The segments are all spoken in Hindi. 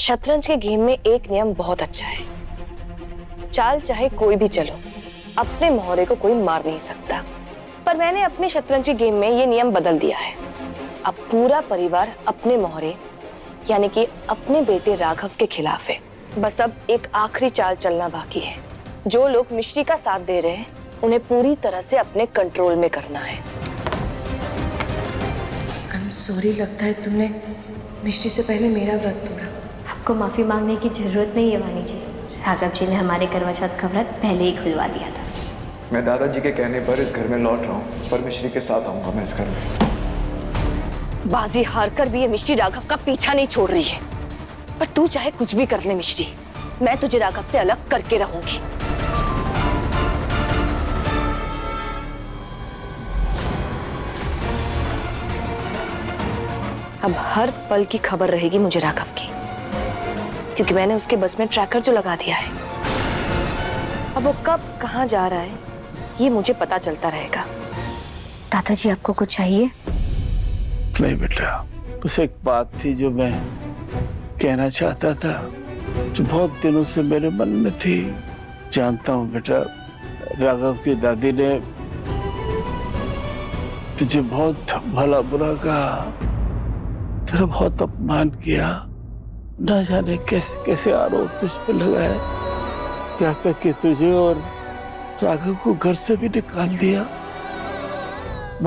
शतरंज के गेम में एक नियम बहुत अच्छा है, चाल चाहे कोई भी चलो, अपने मोहरे को कोई मार नहीं सकता। पर मैंने अपने शतरंज के गेम में ये नियम बदल दिया है। अब पूरा परिवार अपने मोहरे यानी कि अपने बेटे राघव के खिलाफ है। बस अब एक आखिरी चाल चलना बाकी है। जो लोग मिश्री का साथ दे रहे हैं उन्हें पूरी तरह से अपने कंट्रोल में करना है। आई एम सॉरी, लगता है तुमने मिश्री से पहले मेरा व्रत तोड़ा। आपको माफ़ी मांगने की जरूरत नहीं है वानी जी। राघव जी ने हमारे करवा चौथ का व्रत पहले ही खुलवा दिया था। मैं दादाजी के कहने पर इस घर में लौट रहा हूँ, पर मिश्री के साथ आऊंगा मैं इस घर में। बाजी हारकर भी ये मिश्री राघव का पीछा नहीं छोड़ रही है। पर तू चाहे कुछ भी कर ले मिश्री, मैं तुझे राघव से अलग करके रहूंगी। अब हर पल की खबर रहेगी मुझे राघव की, क्योंकि मैंने उसके बस में ट्रैकर जो लगा दिया है। अब वो कब कहाँ जा रहा है ये मुझे पता चलता रहेगा। दादाजी आपको कुछ चाहिए? नहीं बेटा, बस एक बात थी जो मैं कहना चाहता था, जो बहुत दिनों से मेरे मन में थी। जानता हूँ बेटा, राघव की दादी ने तुझे बहुत भला बुरा कहा, तेरा बहुत अपमान किया, ना जाने कैसे कैसे आरोप तुझ पे लगाए, यहाँ तक कि तुझे और राघव को घर से भी निकाल दिया।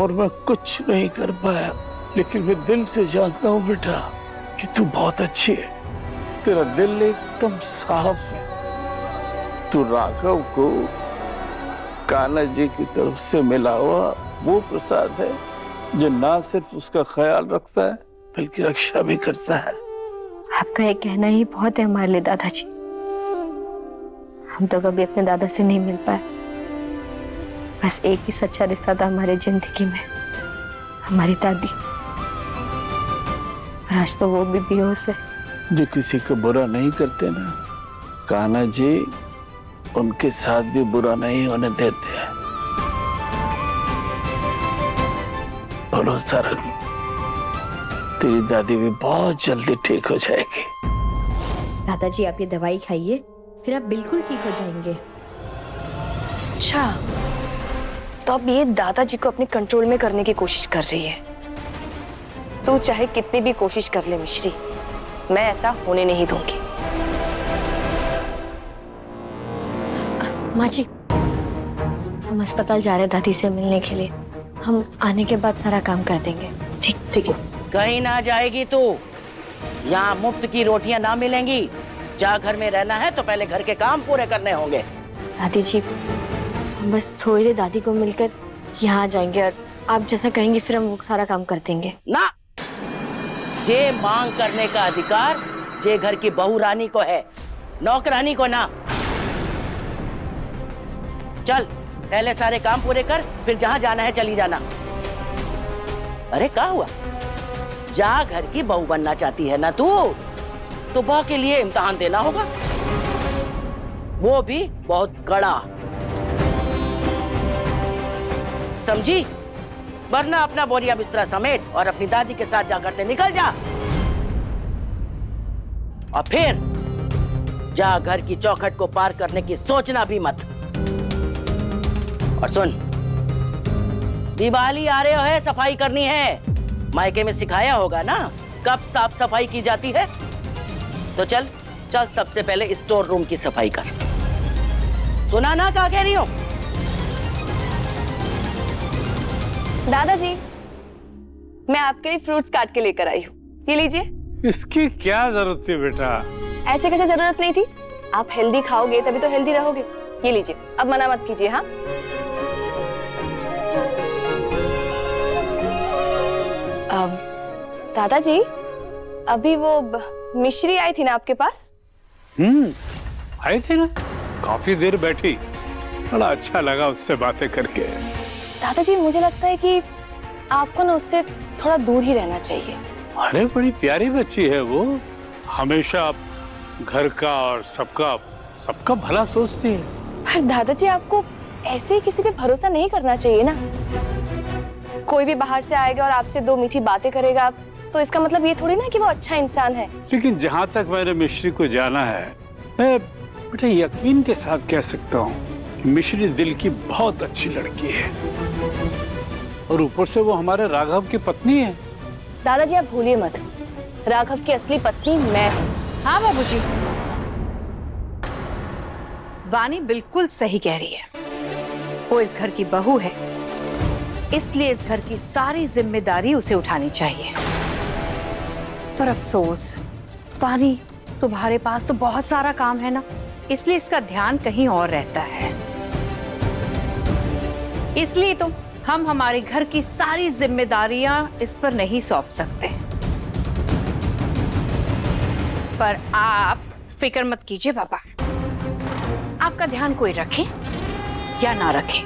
और मैं कुछ नहीं कर पाया, लेकिन मैं दिल से जानता हूँ बेटा कि तू बहुत अच्छी है। तेरा दिल एकदम साफ है। तू राघव को कान्हा जी की तरफ से मिला हुआ वो प्रसाद है जो ना सिर्फ उसका ख्याल रखता है बल्कि रक्षा भी करता है। आपका ये कहना ही बहुत है हमारे लिए दादाजी। हम तो कभी अपने दादा से नहीं मिल पाए। बस एक ही सच्चा रिश्ता था हमारी जिंदगी में, हमारी दादी। और आज तो वो भी बेहोश है। जो किसी को बुरा नहीं करते ना, कान्हा जी उनके साथ भी बुरा नहीं होने देते हैं। भरोसा रख, तेरी दादी भी बहुत जल्दी ठीक हो जाएगी। दादाजी आप ये दवाई खाइए, फिर आप बिल्कुल ठीक हो जाएंगे। अच्छा, तो अब ये दादाजी को अपने कंट्रोल में करने की कोशिश कर रही है। तू चाहे कितनी भी कोशिश कर ले मिश्री, मैं ऐसा होने नहीं दूंगी। माँ जी, हम अस्पताल जा रहे हैं दादी से मिलने के लिए। हम आने के बाद सारा काम कर देंगे। ठीक है। कहीं ना जाएगी तू, यहाँ मुफ्त की रोटियां ना मिलेंगी। जा घर में रहना है तो पहले घर के काम पूरे करने होंगे। दादी जी, हम बस थोड़ी देर दादी को मिलकर यहाँ आ जाएंगे और आप जैसा कहेंगे फिर हम वो सारा काम कर देंगे। ना, जे मांग करने का अधिकार जे घर की बहू रानी को है, नौकरानी को ना। चल पहले सारे काम पूरे कर, फिर जहां जाना है चली जाना। अरे क्या हुआ? जा घर की बहू बनना चाहती है ना तू, तो बहू के लिए इम्तिहान देना होगा, वो भी बहुत कड़ा, समझी? वरना अपना बोरिया बिस्तरा समेट और अपनी दादी के साथ जाकर ते निकल जा। और फिर जा घर की चौखट को पार करने की सोचना भी मत। और सुन, दिवाली आ रहे हो, सफाई करनी है। मायके में सिखाया होगा ना कब साफ सफाई की जाती है। तो चल चल, सबसे पहले स्टोर रूम की सफाई कर। सुना ना क्या कह रही हूं? दादाजी, मैं आपके लिए फ्रूट्स काट के लेकर आई हूँ, ये लीजिए। इसकी क्या जरूरत थी बेटा? ऐसे कैसे जरूरत नहीं थी? आप हेल्दी खाओगे तभी तो हेल्दी रहोगे। ये लीजिए, अब मना मत कीजिए। हाँ, दादाजी, अभी वो मिश्री आई थी ना आपके पास? आई थी ना, काफी देर बैठी, बड़ा अच्छा लगा उससे बातें करके। दादाजी, मुझे लगता है कि आपको ना उससे थोड़ा दूर ही रहना चाहिए। अरे बड़ी प्यारी बच्ची है वो, हमेशा घर का और सबका भला सोचती है। पर दादाजी, आपको ऐसे ही किसी पे भरोसा नहीं करना चाहिए ना। कोई भी बाहर से आएगा और आपसे दो मीठी बातें करेगा तो इसका मतलब ये थोड़ी ना कि वो अच्छा इंसान है। लेकिन जहां तक मैंने मिश्री को जाना है, मैं बेटा यकीन के साथ कह सकता हूँ कि मिश्री दिल की बहुत अच्छी लड़की है, और ऊपर से वो हमारे राघव की पत्नी है। दादाजी आप भूलिए मत, राघव की असली पत्नी मैं हूँ। हाँ बाबूजी, वानी बिल्कुल सही कह रही है। वो इस घर की बहू है, इसलिए इस घर की सारी जिम्मेदारी उसे उठानी चाहिए। पर अफसोस वानी, तुम्हारे पास तो बहुत सारा काम है ना, इसलिए इसका ध्यान कहीं और रहता है। इसलिए तो हम हमारे घर की सारी जिम्मेदारियां इस पर नहीं सौंप सकते। पर आप फिक्र मत कीजिए पापा, आपका ध्यान कोई रखे या ना रखे,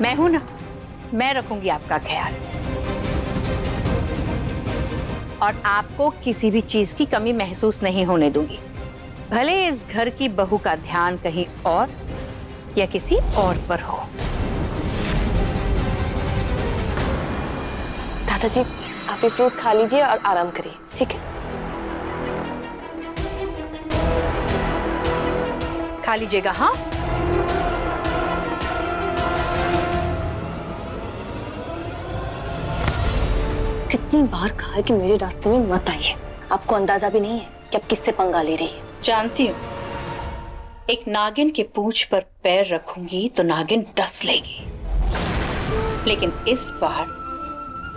मैं हूं ना, मैं रखूंगी आपका ख्याल। और आपको किसी भी चीज की कमी महसूस नहीं होने दूंगी, भले इस घर की बहू का ध्यान कहीं और या किसी और पर हो। दादाजी आप ये फ्रूट खा लीजिए और आराम करिए, ठीक है? खा लीजिएगा। हाँ, कितनी बार कहा है कि मेरे रास्ते में मत आइए, आपको अंदाजा भी नहीं है कि आप किससे पंगा ले रही है। जानती हूँ, एक नागिन के पूंछ पर पैर रखूंगी तो नागिन डस लेगी, लेकिन इस बार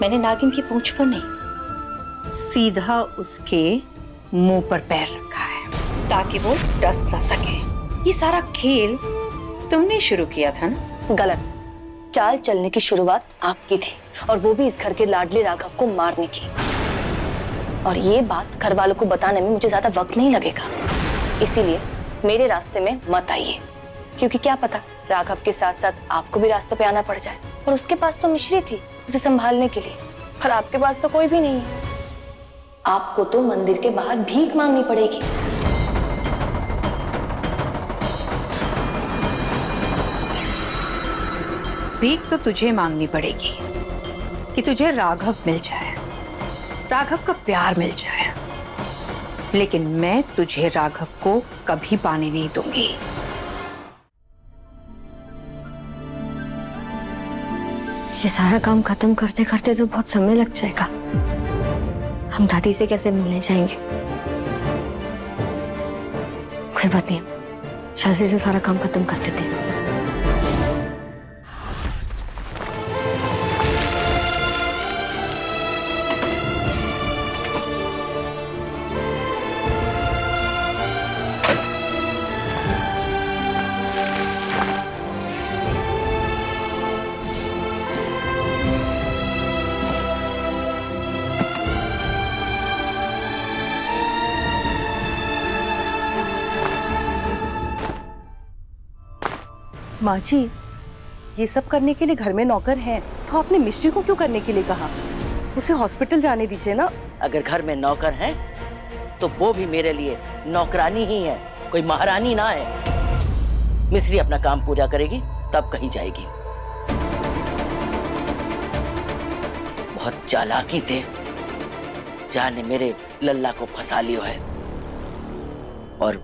मैंने नागिन की पूंछ पर नहीं, सीधा उसके मुंह पर पैर रखा है ताकि वो डस ना सके। ये सारा खेल तुमने शुरू किया था ना? गलत। चाल चलने की शुरुआत आपकी थी, और वो भी इस घर के लाडले राघव को मारने की। और ये बात घर वालों को बताने में मुझे ज्यादा वक्त नहीं लगेगा, इसीलिए मेरे रास्ते में मत आइए, क्योंकि क्या पता राघव के साथ साथ आपको भी रास्ते पे आना पड़ जाए। और उसके पास तो मिश्री थी उसे संभालने के लिए, और आपके पास तो कोई भी नहीं है। आपको तो मंदिर के बाहर भीख मांगनी पड़ेगी। भीख तो तुझे मांगनी पड़ेगी कि तुझे राघव मिल जाए, राघव का प्यार मिल जाए, लेकिन मैं तुझे राघव को कभी पाने नहीं दूंगी। ये सारा काम खत्म करते करते तो बहुत समय लग जाएगा। हम दादी से कैसे मिलने जाएंगे? कोई बात नहीं, जल्दी से सारा काम खत्म कर देते हैं। माँ जी, ये सब करने के लिए घर में नौकर हैं, तो आपने मिश्री को क्यों करने के लिए कहा? उसे हॉस्पिटल जाने दीजिए ना। अगर घर में नौकर हैं तो वो भी मेरे लिए नौकरानी ही है, कोई महारानी ना है। मिश्री अपना काम पूरा करेगी तब कहीं जाएगी। बहुत चालाकी थे, जाने मेरे लल्ला को फंसा लियो है, और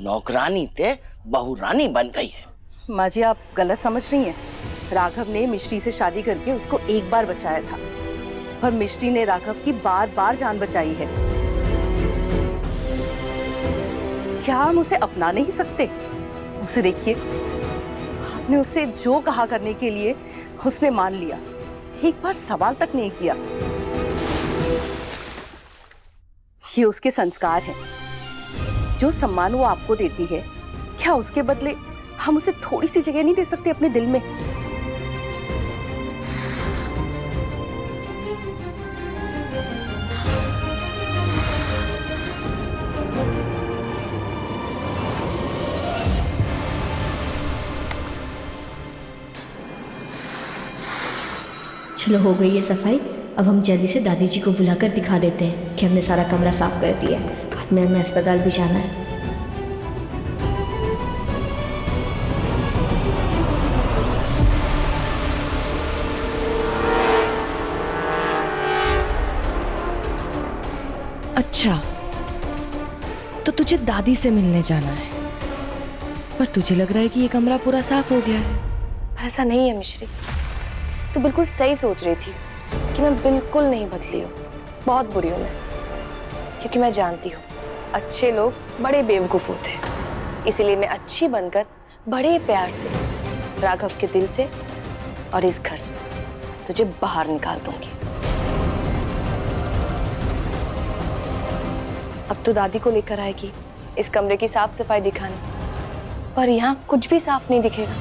नौकरानी थे बहू रानी बन गई है। माँ जी, आप गलत समझ रही हैं। राघव ने मिश्री से शादी करके उसको एक बार बचाया था, पर मिश्री ने राघव की बार बार जान बचाई है। क्या हम उसे अपना नहीं सकते? उसे देखिए, आपने उसे जो कहा करने के लिए उसने मान लिया, एक बार सवाल तक नहीं किया। ये उसके संस्कार हैं। जो सम्मान वो आपको देती है, क्या उसके बदले हम उसे थोड़ी सी जगह नहीं दे सकते अपने दिल में? चलो हो गई है सफाई। अब हम जल्दी से दादी जी को बुलाकर दिखा देते हैं कि हमने सारा कमरा साफ कर दिया है। बाद में हमें अस्पताल भी जाना है। अच्छा, तो तुझे दादी से मिलने जाना है, पर तुझे लग रहा है कि ये कमरा पूरा साफ हो गया है। पर ऐसा नहीं है मिश्री, तू बिल्कुल सही सोच रही थी कि मैं बिल्कुल नहीं बदली हूँ, बहुत बुरी हूँ मैं। क्योंकि मैं जानती हूँ अच्छे लोग बड़े बेवकूफ होते हैं, इसीलिए मैं अच्छी बनकर बड़े प्यार से राघव के दिल से और इस घर से तुझे बाहर निकाल दूंगी। अब तो दादी को लेकर आएगी इस कमरे की साफ सफाई दिखाने, पर यहाँ कुछ भी साफ नहीं दिखेगा।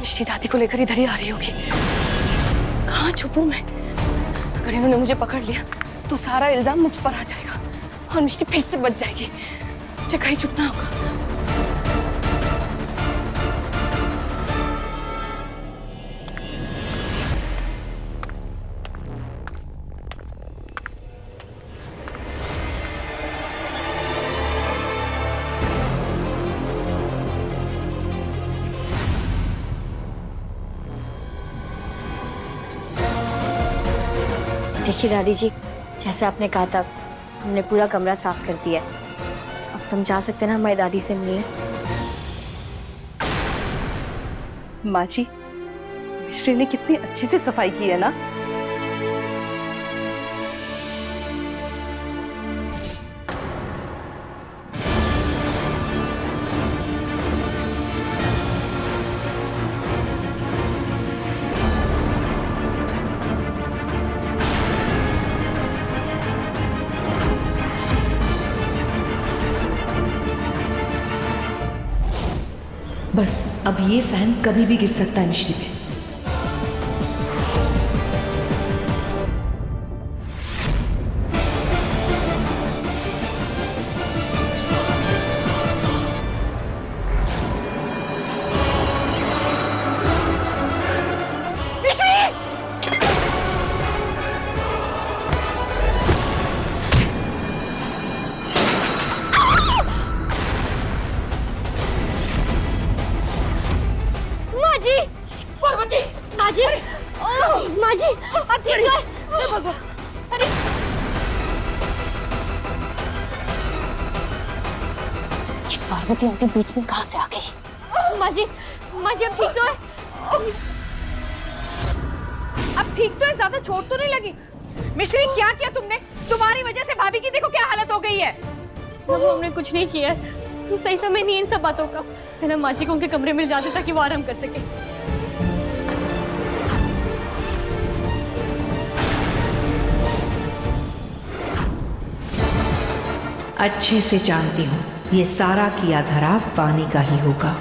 मिश्री दादी को लेकर इधर ही आ रही होगी। कहाँ छुपूं मैं? अगर इन्होंने मुझे पकड़ लिया तो सारा इल्जाम मुझ पर आ जाएगा और मिश्री फिर से बच जाएगी। मुझे कहीं छुपना होगा। देखिए दादी जी, जैसे आपने कहा था हमने पूरा कमरा साफ कर दिया है। अब तुम जा सकते ना हमारी दादी से मिलने। माँ जी, मिश्री ने कितनी अच्छी से सफाई की है ना। बस अब ये फैन कभी भी गिर सकता है मिश्री पे। माँ जी, आप ठीक है? अरे पार्वती आंटी बीच में कहाँ से आ गई? माँ जी अब ठीक तो है? अब ठीक तो है, ज्यादा चोट तो नहीं लगी? मिश्री क्या किया तुमने? तुम्हारी वजह से भाभी की देखो क्या हालत हो गई है। हमने कुछ नहीं किया है, तो सही समय नहीं इन सब बातों का। पहले माँ जी को उनके कमरे मिल जाते ताकि वो आराम कर सके। अच्छे से जानती हूँ ये सारा किया धरा वाणी का ही होगा।